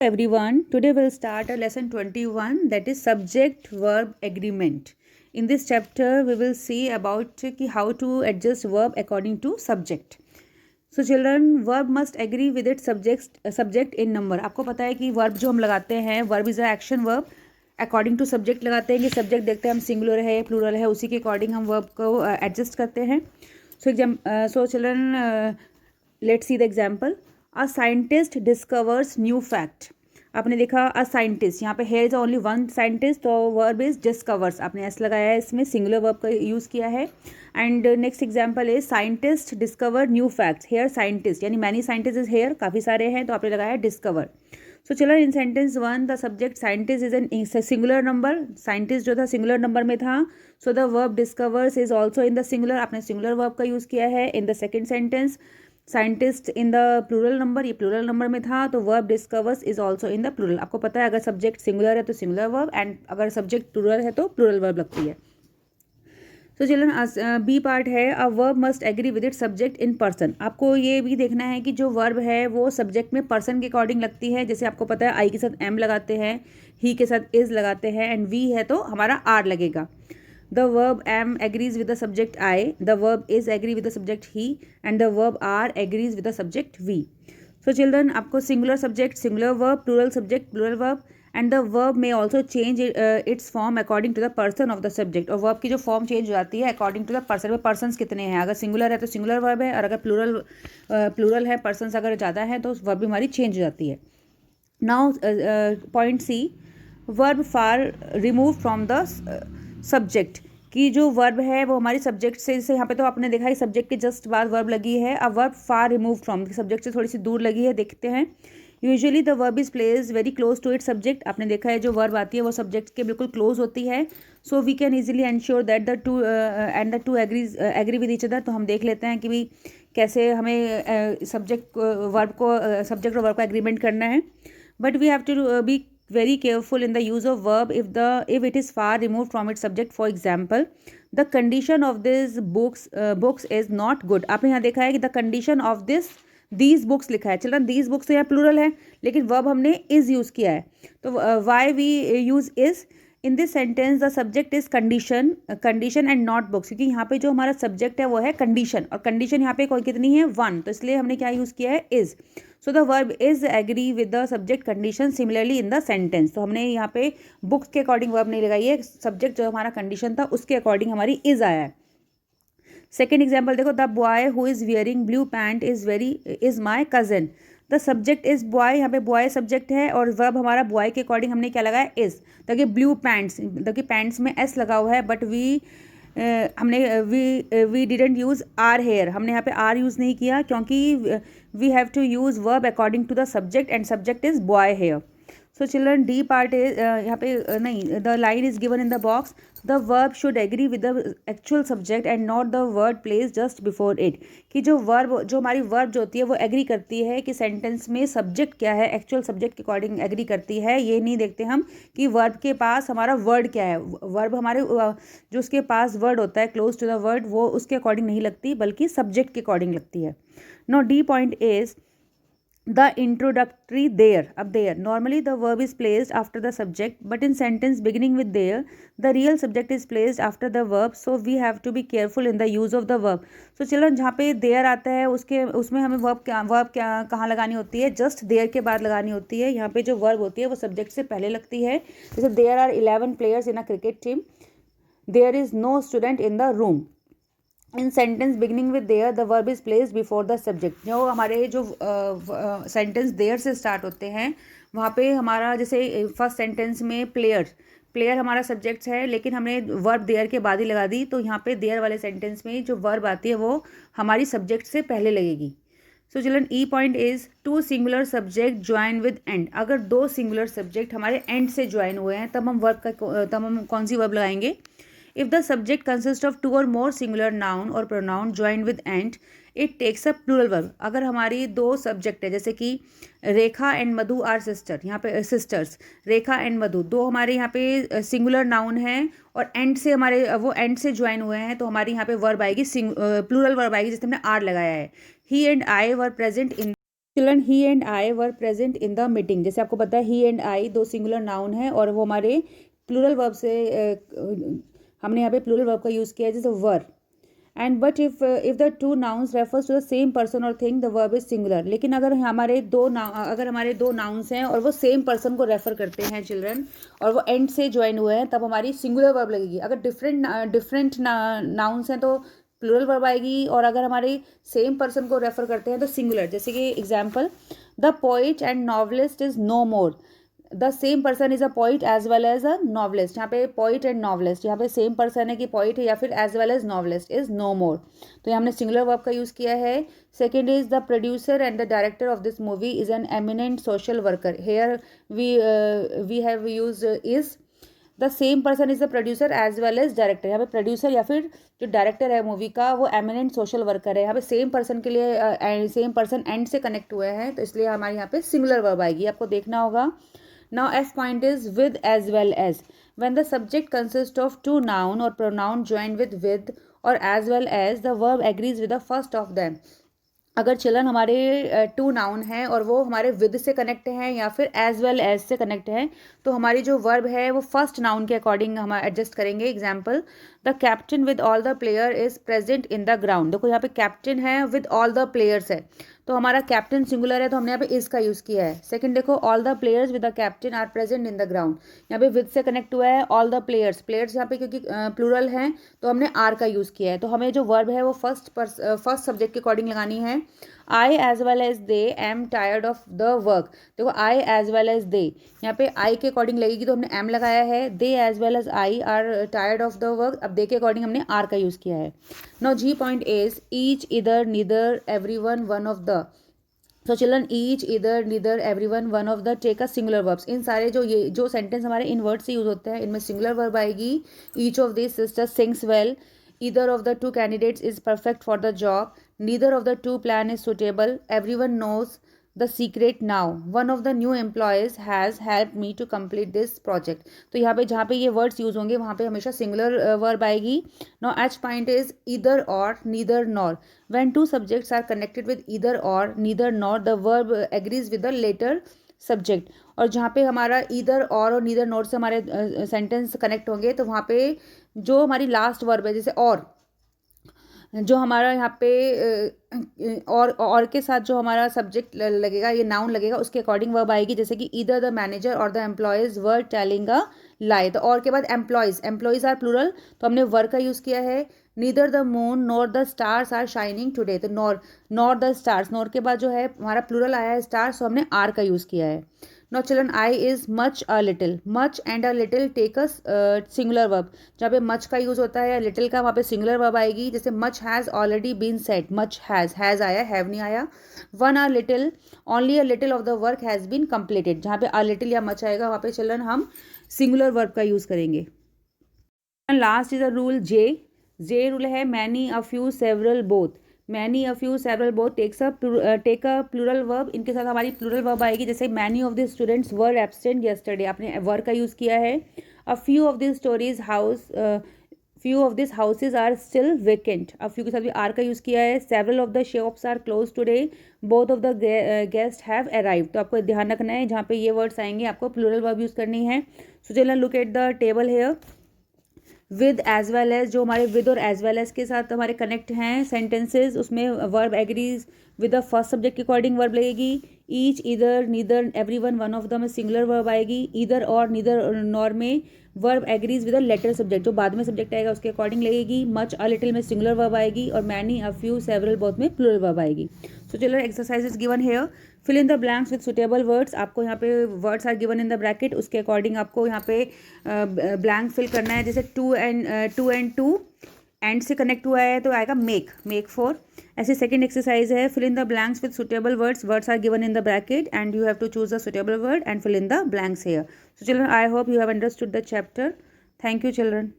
Everyone, today we'll start a lesson 21, that is subject verb agreement. In this chapter we will see about how to adjust verb according to subject. So children, verb must agree with its subject in number. आपको पता है कि verb जो हम लगाते हैं, verb is a action verb. According to subject लगाते हैं कि सब्जेक्ट देखते हैं हम सिंगुलर है या प्लूरल है, उसी के अकॉर्डिंग हम वर्ब को एडजस्ट करते हैं. So children, let's see the example. A scientist discovers new fact. आपने देखा अ साइंटिस्ट, यहाँ पे here is only one scientist, तो वर्ब इज डिस्कवर्स. आपने एस लगाया है, इसमें सिंगुलर वर्ब का यूज़ किया है. And next example is scientist discover new facts. Here scientist यानी मैनी साइंटिस्ट इज हेयर, काफ़ी सारे हैं, तो आपने लगाया डिस्कवर. सो चलो, in sentence one the subject scientist is an singular number. Scientist जो था सिंगुलर नंबर में था, so the verb discovers is also in the singular. आपने सिंगुलर वर्ब का यूज़ किया है. In the second sentence scientist in the plural number, ये plural number में था, तो verb discovers is also in the plural. आपको पता है अगर सब्जेक्ट सिंगुलर है तो सिंगुलर वर्ब, एंड अगर सब्जेक्ट प्लूरल है तो प्लूरल वर्ब लगती है. तो चिल्ड्रन, बी पार्ट है a verb must agree with it subject in person. आपको ये भी देखना है कि जो वर्ब है वो सब्जेक्ट में पर्सन के अकॉर्डिंग लगती है. जैसे आपको पता है आई के साथ एम लगाते हैं, ही के साथ इज लगाते हैं, एंड वी है तो हमारा आर लगेगा. The verb am agrees with the subject I, the verb is agree with the subject he, and the verb are agrees with the subject we. So children, आपको singular subject, singular verb, plural subject, plural verb, and the verb may also change its form according to the person of the subject. और verb की जो form change हो जाती है according to the person. में persons कितने हैं, अगर singular है तो singular verb है, और अगर plural है, persons अगर ज़्यादा है तो verb भी हमारी change हो जाती है. Now point C, verb far removed from the subject की जो वर्ब है वो हमारी सब्जेक्ट से, जैसे यहाँ पे तो आपने देखा है सब्जेक्ट के जस्ट बाद वर्ब लगी है. अब verb far remove from, subject से थोड़ी सी दूर लगी है. देखते हैं. Usually the verb is place very close to it subject. आपने देखा है जो वर्ब आती है वो सब्जेक्ट के बिल्कुल क्लोज होती है. So we can easily ensure that the two agree with each other. तो हम देख लेते हैं कि भाई कैसे हमें सब्जेक्ट वर्ब को सब्जेक्ट और वर्ब का एग्रीमेंट करना है. But we have to be very careful in the use of verb if it is far removed from its subject. For example, the condition of this books is not good. आपने यहाँ देखा है कि the condition of these books लिखा है. Children, these books तो यहाँ plural है, लेकिन verb हमने is यूज़ किया है. तो why we use is in this sentence? the subject is condition and not books, क्योंकि यहाँ पे जो हमारा subject है वो है condition, और condition यहाँ पे कौन कितनी है, 1, तो इसलिए हमने क्या यूज़ किया है, is. So the verb is agree with the subject condition similarly in the sentence. तो हमने यहाँ पे बुक्स के अकॉर्डिंग वर्ब नहीं लगाई है, सब्जेक्ट जो हमारा कंडीशन था उसके अकॉर्डिंग हमारी इज आया है. सेकेंड एग्जाम्पल देखो, the boy who is wearing blue pant is my cousin. The subject is boy, यहाँ पे बॉय सब्जेक्ट है और वर्ब हमारा बॉय के अकॉर्डिंग हमने क्या लगाया, इज. देखिए ब्लू पैंट्स, देखिए पैंट्स में एस लगा हुआ है, but we didn't use are here. हमने यहाँ पे आर यूज़ नहीं किया क्योंकि we have to use verb according to the subject, and subject is boy here. So children, D part is यहाँ पे नहीं, the line is given in the box. The verb should agree with the actual subject and not the word place just before it. कि जो हमारी verb जो होती है वो एग्री करती है कि सेंटेंस में सब्जेक्ट क्या है, एक्चुअल सब्जेक्ट के अकॉर्डिंग एग्री करती है. ये नहीं देखते हम कि वर्ब के पास हमारा वर्ड क्या है. वर्ब हमारे जो उसके पास वर्ड होता है क्लोज टू द वर्ड, वो उसके अकॉर्डिंग नहीं लगती, बल्कि सब्जेक्ट के अकॉर्डिंग लगती है. No, D point is the introductory there. Up there, normally the verb is placed after the subject, but in sentence beginning with there, the real subject is placed after the verb, so we have to be careful in the use of the verb. So children, जहाँ पे there आता है उसमें हमें verb कहाँ लगानी होती है, just there के बाद लगानी होती है. यहाँ पे जो verb होती है वो subject से पहले लगती है. जैसे there are 11 players in a cricket team, there is no student in the room. In sentence beginning with their, the verb is placed before the subject. जो हमारे जो सेंटेंस देयर से स्टार्ट होते हैं वहाँ पे हमारा, जैसे फर्स्ट सेंटेंस में प्लेयर हमारा सब्जेक्ट है, लेकिन हमने वर्ब देयर के बाद ही लगा दी, तो यहाँ पे देयर वाले सेंटेंस में जो वर्ब आती है वो हमारी सब्जेक्ट से पहले लगेगी. So children, E point is two singular subject join with and. अगर दो सिंगुलर सब्जेक्ट हमारे एंड से ज्वाइन हुए हैं तब हम कौन सी वर्ब लगाएंगे. If the subject consists of 2 or more singular noun or pronoun joined with and, it takes a plural verb. अगर हमारी दो सब्जेक्ट है, जैसे कि रेखा एंड मधु आर सिस्टर, यहाँ पे सिस्टर्स, रेखा एंड मधु दो हमारे यहाँ पे सिंगुलर नाउन है और एंड से हमारे वो एंड से ज्वाइन हुए हैं, तो हमारी यहाँ पे वर्ब आएगी प्लूरल वर्ब आएगी जिसमें हमने आर लगाया है. He and I were present in children he and I were present in the meeting. जैसे आपको पता है ही एंड आई दो सिंगुलर नाउन है और वो हमारे प्लूरल वर्ब से हमने यहाँ पे प्लूरल वर्ब का यूज़ किया है जैसे were. And but if the two nouns refers to the same person और thing the verb is singular. लेकिन अगर हमारे दो नाउन्स हैं और वो सेम पर्सन को रेफर करते हैं चिल्ड्रन और वो एंड से ज्वाइन हुए हैं तब हमारी सिंगुलर वर्ब लगेगी। अगर डिफरेंट नाउन्स हैं तो प्लूरल वर्ब आएगी और अगर हमारे सेम पर्सन को रेफर करते हैं तो सिंगुलर। जैसे कि example the poet and novelist is no more. The same person is a poet as well as a novelist. यहाँ पे पोइट एंड नॉवलिस्ट यहाँ पे सेम पर्सन है कि पोइट है या फिर as well as novelist is no more. तो ये हमने सिंगुलर वर्ब का यूज़ किया है। Second is the producer and the director of this movie is an eminent social worker. Here we have use is. The same person is the producer as well as director. यहाँ पे producer या फिर जो director है movie का वो eminent social worker है। यहाँ पे सेम पर्सन के लिए सेम पर्सन एंड से कनेक्ट हुए हैं तो इसलिए हमारे यहाँ पे सिंगुलर वर्ब आएगी। आपको देखना होगा। Now F point is with as well as. When the subject consists of two noun or pronoun joined with or as well as, the verb agrees with the first of them. अगर children हमारे to noun हैं और वो हमारे with से connect हैं या फिर एज वेल एज से कनेक्ट हैं तो हमारी जो वर्ब है वो फर्स्ट नाउन के अकॉर्डिंग हम एडजस्ट करेंगे। Example the captain with all the player is present in the ground. देखो यहाँ पे कैप्टन है विद ऑल द प्लेयर्स है तो हमारा कैप्टन सिंगुलर है तो हमने यहाँ पे इस का यूज़ किया है। सेकंड देखो all the players with the captain are present in the ground. यहाँ पे विद से कनेक्ट हुआ है ऑल द प्लेयर्स यहाँ पे क्योंकि प्लूरल हैं तो हमने आर का यूज़ किया है। तो हमें जो वर्ब है वो फर्स्ट सब्जेक्ट के अकॉर्डिंग लगानी है। I as well as they am tired of the work. देखो I as well as they यहाँ पे आई के अकॉर्डिंग लगेगी तो हमने एम लगाया है। They as well as I are tired of the work. अब दे के अकॉर्डिंग हमने आर का यूज़ किया है। नो जी point is each either neither everyone one of the. So children each either neither everyone one of the take a singular verbs. इन सारे जो सेंटेंस हमारे इन वर्ड से यूज होते हैं इनमें सिंगुलर वर्ब आएगी। Each of this sisters sings well. Either of the two candidates is perfect for the job. Neither of the two plan is suitable. Everyone knows the secret now. One of the new employees has helped me to complete this project. तो यहाँ पे जहाँ पे ये words use होंगे वहाँ पे हमेशा singular verb आएगी. Now H point is either or, neither nor. When two subjects are connected with either or, neither nor, the verb agrees with the later subject. और जहाँ पे हमारा ईदर और नीदर नॉर से हमारे सेंटेंस कनेक्ट होंगे तो वहाँ पे जो हमारी लास्ट वर्ब है जैसे और जो हमारा यहाँ पे और के साथ जो हमारा सब्जेक्ट लगेगा ये नाउन लगेगा उसके अकॉर्डिंग वर्ब आएगी। जैसे कि ईदर द मैनेजर और the employees were telling a lie. तो और के बाद एम्प्लॉयज़ आर प्लूरल तो हमने वर का यूज़ किया है। Neither the moon nor the stars are shining today. तो नॉर द स्टार्स नॉर के बाद जो है हमारा प्लूरल आया है स्टार्स तो हमने आर का यूज़ किया है। No children I is much a little. Much and a little take a singular verb. जहाँ पे मच का यूज़ होता है या लिटिल का वहाँ पे सिंगुलर वर्ब आएगी। जैसे much has already been said. Much has आया हैव नहीं आया। One a little only a little of the work has been completed. जहाँ पे अ लिटिल या मच आएगा वहाँ पे चिल्ड्रन हम सिंगुलर वर्ब का यूज़ करेंगे। लास्ट इज अ रूल जे रूल है many a few several both. Many a few several both take a plural verb. इनके साथ हमारी प्लूरल वर्ब आएगी। जैसे many of the students were absent yesterday आपने वर का यूज़ किया है। A few of this stories house few of this houses are still vacant. अब फ्यू के साथ भी आर का यूज़ किया है। Several of the shops are close today. Both of the guest have arrive. तो आपको ध्यान रखना है जहाँ पे ये वर्ड्स आएंगे आपको प्लूरल वर्ब यूज़ करनी है। So children look at the table here. With as well as जो हमारे विद और एज वेल एज के साथ हमारे कनेक्ट हैं सेंटेंसेज उसमें verb agrees with the first subject के अकॉर्डिंग वर्ब लगेगी। Each either neither everyone one of the में सिंगुलर वर्ब आएगी। ईदर और नीदर नॉर में verb agrees with the latter subject जो बाद में सब्जेक्ट आएगा उसके अकॉर्डिंग लगेगी। मच अ लिटिल में सिंगुलर वर्ब आएगी और many a few several both में प्लूरल वर्ब आएगी। So children exercise is given here. Fill in the blanks with suitable words. आपको यहाँ पे words are given in the bracket उसके according आपको यहाँ पे ब्लैंक फिल करना है। जैसे टू एंड टू एंड से कनेक्ट हुआ है तो आएगा मेक फॉर। ऐसे सेकंड एक्सरसाइज है fill in the blanks with suitable words are given in the bracket and you have to choose the suitable word and fill in the blanks here. So children I hope you have understood the chapter. Thank you children.